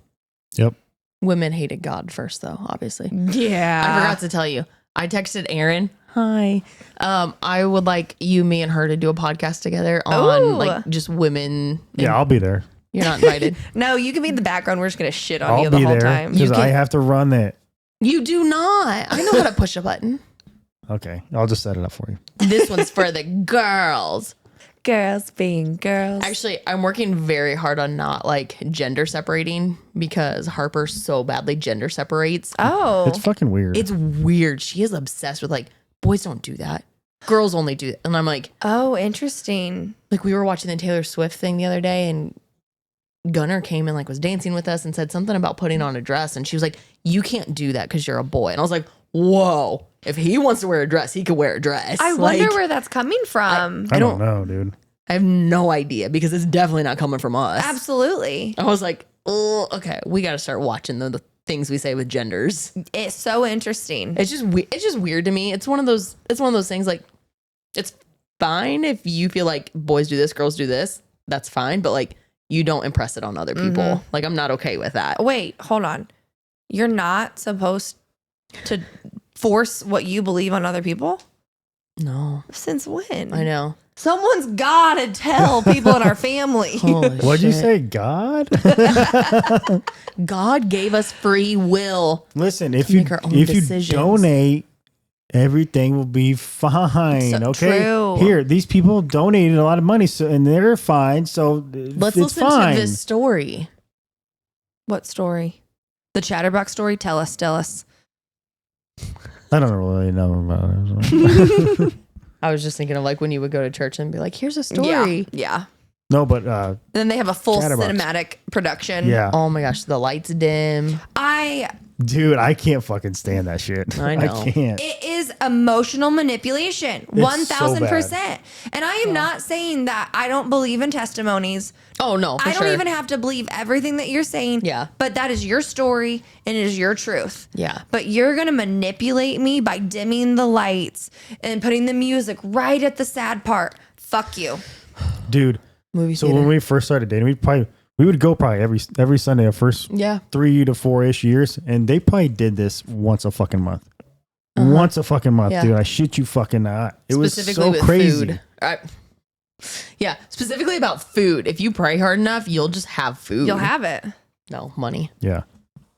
S1: Yep.
S3: Women hated God first, though, obviously.
S4: Yeah.
S3: I forgot to tell you. I texted Erin. Hi. I would like you, me, and her to do a podcast together on
S4: Ooh.
S3: like just women.
S1: Yeah, I'll be there.
S3: You're not invited.
S4: No, you can be in the background. We're just going to shit on
S1: I'll
S4: you the
S1: be
S4: whole
S1: there
S4: time.
S1: because
S3: You
S1: I
S3: can-
S1: have to run it.
S3: You do not. I know how to push a button.
S1: Okay, I'll just set it up for you.
S3: This one's for the girls.
S4: Girls being girls.
S3: Actually, I'm working very hard on not like gender separating because Harper so badly gender separates.
S4: Oh.
S1: It's fucking weird.
S3: It's weird. She is obsessed with like, boys don't do that. Girls only do that. And I'm like
S4: Oh, interesting.
S3: we were watching the Taylor Swift thing the other day and Gunnar came and like was dancing with us and said something about putting on a dress. And she was like, you can't do that because you're a boy. And I was like, whoa, if he wants to wear a dress, he could wear a dress.
S4: I wonder where that's coming from.
S1: I don't know, dude.
S3: I have no idea because it's definitely not coming from us.
S4: Absolutely.
S3: I was like, oh, okay, we got to start watching the things we say with genders.
S4: It's so interesting.
S3: It's just weird to me. It's one of those things like, it's fine if you feel like boys do this, girls do this. That's fine. But like, you don't impress it on other people. Like, I'm not okay with that.
S4: Wait, hold on. You're not supposed to force what you believe on other people?
S3: No.
S4: Since when?
S3: I know.
S4: Someone's got to tell people in our family.
S3: Holy
S1: What'd you
S3: shit.
S1: say, God?
S3: God gave us free will.
S1: Listen, if
S3: To
S1: you
S3: make our own
S1: if
S3: decisions.
S1: you donate, everything will be fine.
S4: So
S1: okay,
S4: true.
S1: here these people donated a lot of money, so and they're fine. So
S3: Let's
S1: it's
S3: listen
S1: fine.
S3: to this story.
S4: What story? The Chatterbox story? Tell us.
S1: I don't really know about it.
S3: I was just thinking of like when you would go to church and be like, here's a story.
S4: Yeah.
S1: No, but
S4: And then they have a full
S1: Chatterbox.
S4: cinematic production.
S1: yeah,
S3: Oh my gosh, the lights dim.
S1: dude, I can't fucking stand that shit.
S3: I know.
S1: can't.
S4: It is emotional manipulation.
S1: It's so
S4: 1000%. And I am not saying that I don't believe in testimonies.
S3: Oh no, for
S4: I don't
S3: sure.
S4: even have to believe everything that you're saying.
S3: Yeah.
S4: But that is your story and it is your truth.
S3: Yeah.
S4: But you're going to manipulate me by dimming the lights and putting the music right at the sad part. Fuck you.
S1: Dude.
S3: Movie
S1: So
S3: theater.
S1: when we first started dating, we would go probably every Sunday the first
S3: Yeah.
S1: 3 to 4-ish years, and they probably did this once a fucking month. Once a fucking month,
S3: Yeah.
S1: dude. I shit you fucking not. It was
S3: Specifically
S1: so
S3: with
S1: crazy.
S3: food. Yeah, specifically about food. If you pray hard enough, you'll just have food.
S4: You'll have it.
S3: No money.
S1: Yeah.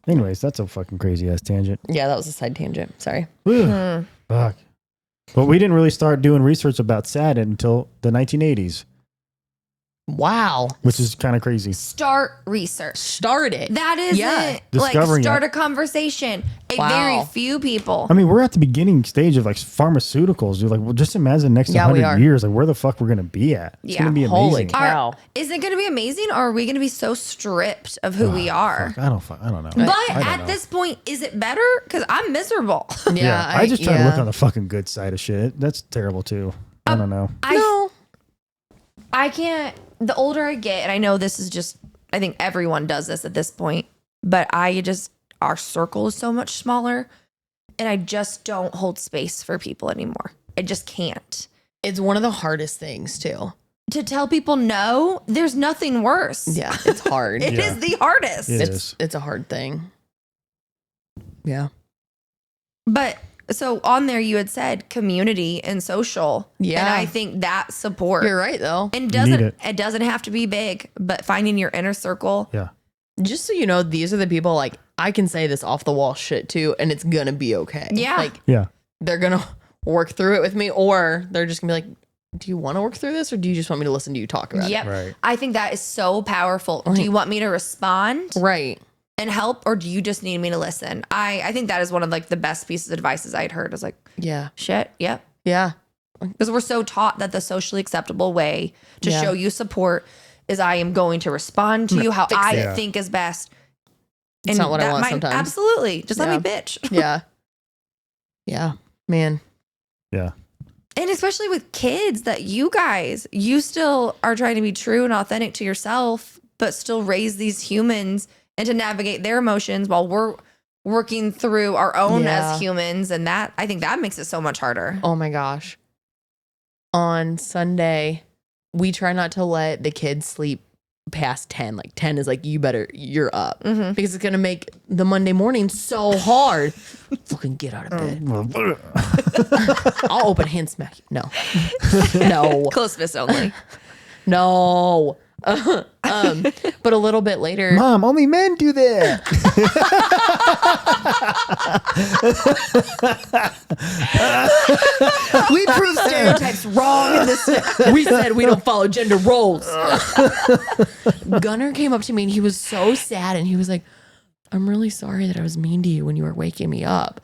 S1: Anyways, that's a fucking crazy ass tangent.
S3: Yeah, that was a side tangent. Sorry.
S1: Ugh. Fuck. But we didn't really start doing research about SAD until the 1980s,
S3: Wow.
S1: which is kind of crazy.
S4: Start research.
S3: Start it.
S4: That is
S3: Yeah.
S4: it.
S1: Discovering
S4: Like start
S1: it.
S4: a conversation.
S3: Wow.
S4: Very few people.
S1: I mean, we're at the beginning stage of like pharmaceuticals. Dude. Like, well, just imagine the next
S3: Yeah, we
S1: 100
S3: are.
S1: years, like where the fuck we're gonna be at. It's
S4: Yeah.
S1: gonna be
S3: Holy
S1: amazing.
S3: cow.
S4: Is it going to be amazing, or are we going to be so stripped of who we are?
S1: Fuck, I don't know.
S4: But
S1: I don't
S4: at
S1: know.
S4: this point, is it better? Because I'm miserable.
S3: Yeah.
S1: I just try to look on the fucking good side of shit. That's terrible too. I don't know.
S4: I can't. The older I get, and I know this is just, I think everyone does this at this point, but our circle is so much smaller, and I just don't hold space for people anymore. I just can't.
S3: It's one of the hardest things too.
S4: To tell people no, there's nothing worse.
S3: Yeah, it's hard.
S4: It is the hardest.
S1: It is.
S3: It's a hard thing. Yeah.
S4: But so on there, you had said community and social.
S3: Yeah.
S4: And I think that support.
S3: You're right though.
S4: And
S1: You need it.
S4: it doesn't have to be big, but finding your inner circle.
S1: Yeah.
S3: Just so you know, these are the people like I can say this off the wall shit too, and it's gonna be okay.
S4: Yeah.
S3: Like
S1: Yeah.
S3: they're gonna work through it with me, or they're just gonna be like, do you want to work through this, or do you just want me to listen to you talk about
S4: Yep.
S1: Right.
S4: I think that is so powerful. Do you want me to respond
S3: it? Right.
S4: and help, or do you just need me to listen? I think that is one of like the best pieces of advice I'd heard. I was like,
S3: Yeah.
S4: shit, yep.
S3: Yeah.
S4: Because we're so taught that the socially acceptable way to
S3: Yeah.
S4: show you support is I am going to respond to you how I
S1: it.
S4: think is best.
S3: It's not what I
S4: that
S3: want
S4: might-
S3: sometimes.
S4: Absolutely. Just let
S3: Yeah.
S4: me bitch.
S3: Yeah. Yeah. Man.
S1: Yeah.
S4: And especially with kids that you still are trying to be true and authentic to yourself, but still raise these humans and to navigate their emotions while we're working through our own
S3: Yeah.
S4: as humans. And that, I think that makes it so much harder.
S3: Oh my gosh. On Sunday, we try not to let the kids sleep past 10. Like 10 is like, you're up.
S4: Mhm.
S3: Because it's going to make the Monday morning so hard. Fucking get out of bed. I'll open hand smack you. No. No.
S4: Close fist only.
S3: No. But a little bit later,
S1: Mom, only men do that.
S4: We prove stereotypes wrong in this.
S3: we said we don't follow gender roles. Gunnar came up to me and he was so sad and he was like, I'm really sorry that I was mean to you when you were waking me up.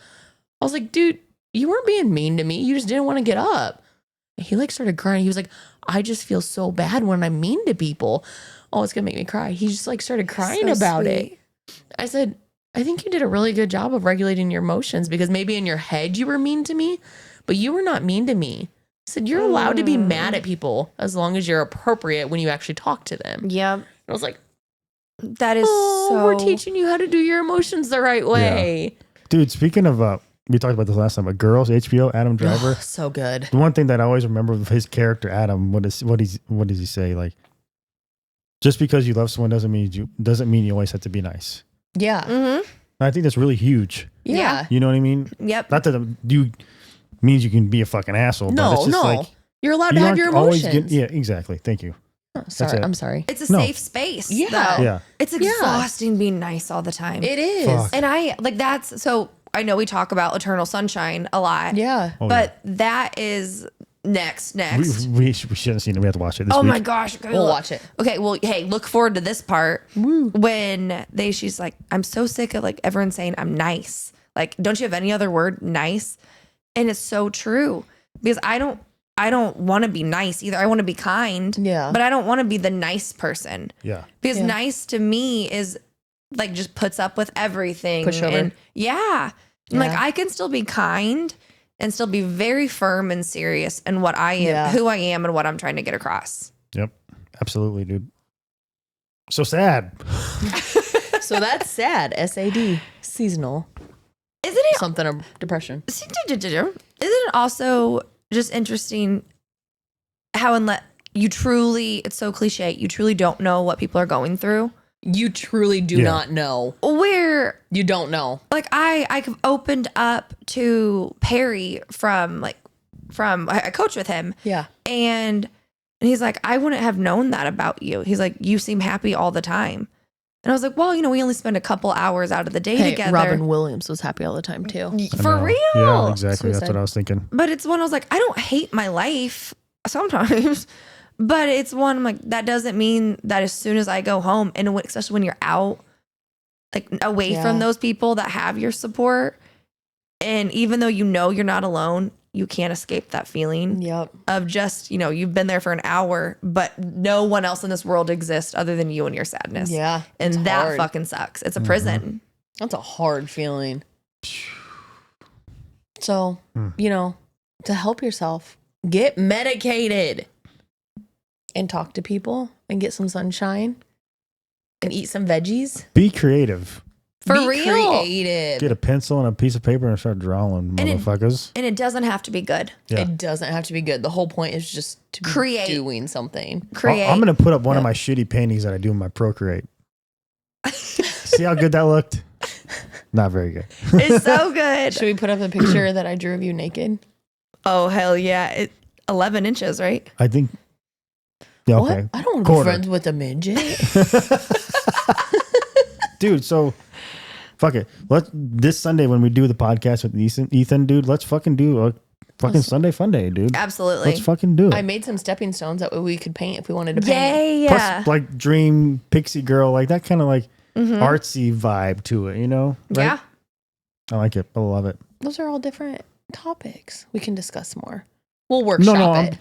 S3: I was like, dude, you weren't being mean to me. You just didn't want to get up. He like started crying. He was like, I just feel so bad when I'm mean to people. Oh, it's going to make me cry. He just like started crying
S4: So
S3: about
S4: sweet.
S3: it. I said, I think you did a really good job of regulating your emotions because maybe in your head you were mean to me, but you were not mean to me. I said, you're allowed to be mad at people as long as you're appropriate when you actually talk to them.
S4: Yep.
S3: And I was like,
S4: That is
S3: we're teaching you how to do your emotions the right way.
S1: Dude, speaking of, we talked about this last time, but Girls, HBO, Adam Driver.
S3: So good.
S1: The one thing that I always remember of his character, Adam, what does he say? Like, just because you love someone doesn't mean you always have to be nice.
S3: Yeah.
S4: Mm-hmm.
S1: I think that's really huge.
S3: Yeah.
S1: You know what I mean?
S4: Yep.
S1: Not that you means you can be a fucking asshole. But it's just like,
S3: you're allowed to have your
S1: always
S3: emotions.
S1: yeah, exactly. Thank you.
S3: Oh, sorry.
S1: it.
S3: I'm sorry.
S4: It's a
S1: No.
S4: safe space.
S3: Yeah.
S4: Though.
S1: Yeah.
S4: It's exhausting being nice all the time.
S3: It is.
S1: Fuck.
S4: And I like that's so I know we talk about Eternal Sunshine a lot.
S3: Yeah.
S1: Oh,
S4: but that is next.
S1: we shouldn't have seen it. We have to watch it this
S4: Oh
S1: week.
S4: my gosh. Okay,
S3: We'll
S4: look.
S3: watch it.
S4: Okay, well, hey, look forward to this part when she's like, I'm so sick of like everyone saying I'm nice. Like, don't you have any other word, nice? And it's so true because I don't want to be nice either. I want to be kind.
S3: Yeah.
S4: But I don't want to be the nice person.
S1: Yeah.
S4: Because
S3: Yeah.
S4: nice to me is like just puts up with everything.
S3: Pushover.
S4: And yeah. And like
S3: Yeah.
S4: I can still be kind and still be very firm and serious in what I am,
S3: Yeah.
S4: who I am and what I'm trying to get across.
S1: Yep. Absolutely, dude. So sad.
S3: So that's sad. SAD. Seasonal.
S4: Isn't it
S3: Something of depression.
S4: Isn't it also just interesting how you truly, it's so cliche, you truly don't know what people are going through?
S3: You truly do
S1: Yeah.
S3: not know.
S4: Where
S3: You don't know.
S4: like I opened up to Perry from I coach with him
S3: Yeah.
S4: and he's like, I wouldn't have known that about you. He's like, you seem happy all the time. And I was like, well, we only spend a couple hours out of the day together.
S3: Robin Williams was happy all the time too.
S1: I
S4: For
S1: know.
S4: real.
S1: Yeah, exactly. That's
S3: Suicide.
S1: what I was thinking.
S4: But it's one I was like, I don't hate my life sometimes, but it's one I'm like, that doesn't mean that as soon as I go home, and especially when you're out, like away from
S3: Yeah.
S4: those people that have your support, and even though you're not alone, you can't escape that feeling
S3: Yep.
S4: of just, you've been there for an hour, but no one else in this world exists other than you and your sadness.
S3: Yeah.
S4: And
S3: it's
S4: that
S3: hard.
S4: fucking sucks. It's a prison.
S3: That's a hard feeling. So, to help yourself, get medicated and talk to people and get some sunshine and eat some veggies.
S1: Be creative.
S4: For
S3: Be
S4: real.
S3: creative.
S1: Get a pencil and a piece of paper and start drawing,
S4: And it-
S1: motherfuckers.
S4: And it doesn't have to be good.
S1: Yeah.
S3: It doesn't have to be good. The whole point is just to be
S4: Create.
S3: doing something.
S4: Create.
S1: I'm going to put up one of my shitty paintings that I do in my Procreate. See how good that looked? Not very good.
S4: It's so good.
S3: Should we put up a picture that I drew of you naked?
S4: Oh, hell yeah. 11 inches, right?
S1: I think. Yeah, okay.
S3: What? I don't want to be
S1: Quarter.
S3: friends with a midget.
S1: Dude, so fuck it. This Sunday when we do the podcast with Ethan, dude, let's fucking do a fucking Sunday fun day, dude.
S4: Absolutely.
S1: Let's fucking do it.
S3: I made some stepping stones that way we could paint if we wanted to paint.
S4: Yay.
S1: Plus,
S4: Yeah.
S1: like dream pixie girl, like that kind of like artsy vibe to it, Right?
S4: Yeah.
S1: I like it. I love it.
S3: Those are all different topics. We can discuss more. We'll workshop it.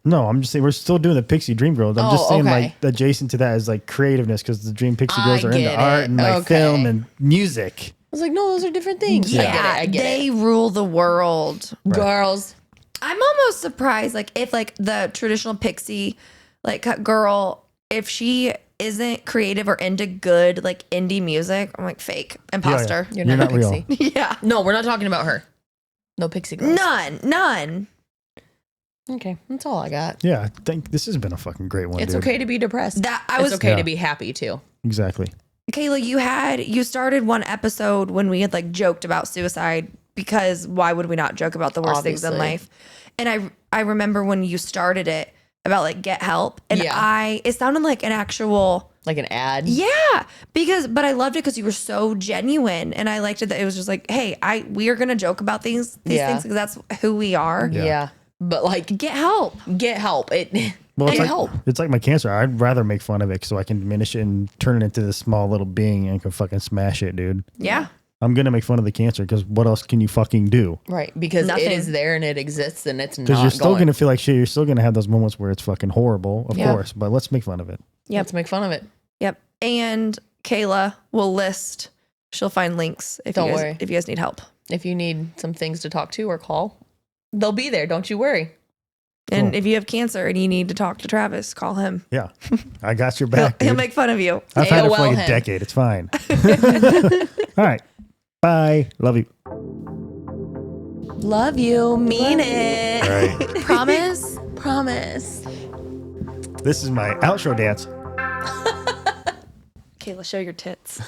S1: No, I'm just saying we're still doing the pixie dream girls. I'm just
S3: Oh,
S1: saying
S3: okay.
S1: like adjacent to that is like creativeness because the dream pixie girls
S3: I
S1: are into
S3: get
S1: art
S3: it.
S1: and like
S3: Okay.
S1: film and music.
S3: I was like, no, those are different things.
S4: Yeah.
S3: I get
S4: They
S3: it.
S4: rule the world.
S1: Right.
S3: Girls.
S4: I'm almost surprised, like, if like the traditional pixie, like girl, if she isn't creative or into good, like indie music, I'm like fake imposter.
S3: You're
S1: You're
S3: not,
S1: not
S3: a
S1: real.
S3: pixie.
S4: Yeah.
S3: No, we're not talking about her. No pixie girls.
S4: None.
S3: Okay, that's all I got.
S1: Yeah, I think this has been a fucking great one.
S3: It's
S1: dude.
S3: okay to be depressed.
S4: That I
S3: It's
S4: was
S3: okay
S1: Yeah.
S3: to be happy too.
S1: Exactly.
S4: Kayla, you started one episode when we had like joked about suicide because why would we not joke about the worst things in
S3: Obviously.
S4: life? And I remember when you started it about like get help, and
S3: Yeah.
S4: it sounded like an actual
S3: Like an ad.
S4: yeah but I loved it because you were so genuine, and I liked it that it was just like, hey, we are gonna joke about these
S3: Yeah.
S4: things because that's who we are.
S3: Yeah. But like,
S4: Get help.
S3: get help. It
S1: Well, it's
S3: get
S1: like,
S3: help.
S1: it's like my cancer. I'd rather make fun of it so I can diminish it and turn it into this small little being and can fucking smash it, dude.
S4: Yeah.
S1: I'm going to make fun of the cancer because what else can you fucking do?
S3: Right. Because
S4: Nothing.
S3: it is there and it exists and it's
S1: Because
S3: not
S1: you're still
S3: going.
S1: going to feel like shit. You're still going to have those moments where it's fucking horrible, of
S4: Yeah.
S1: course, but let's make fun of it.
S4: Yep.
S3: Let's make fun of it.
S4: Yep. And Kayla will list. She'll find links if
S3: Don't
S4: you guys,
S3: worry.
S4: if you guys need help.
S3: If you need some things to talk to or call, they'll be there. Don't you worry.
S4: And
S1: Cool.
S4: if you have cancer and you need to talk to Travis, call him.
S1: Yeah. I got your
S4: He'll,
S1: back.
S4: he'll
S1: dude.
S4: make fun of you.
S1: I've had it for
S3: AOL
S1: like a
S3: him.
S1: decade. It's fine. All right. Bye. Love you.
S3: Love you. Mean it.
S1: All right.
S4: Promise?
S3: Promise.
S1: This is my outro dance.
S4: Kayla, show your tits.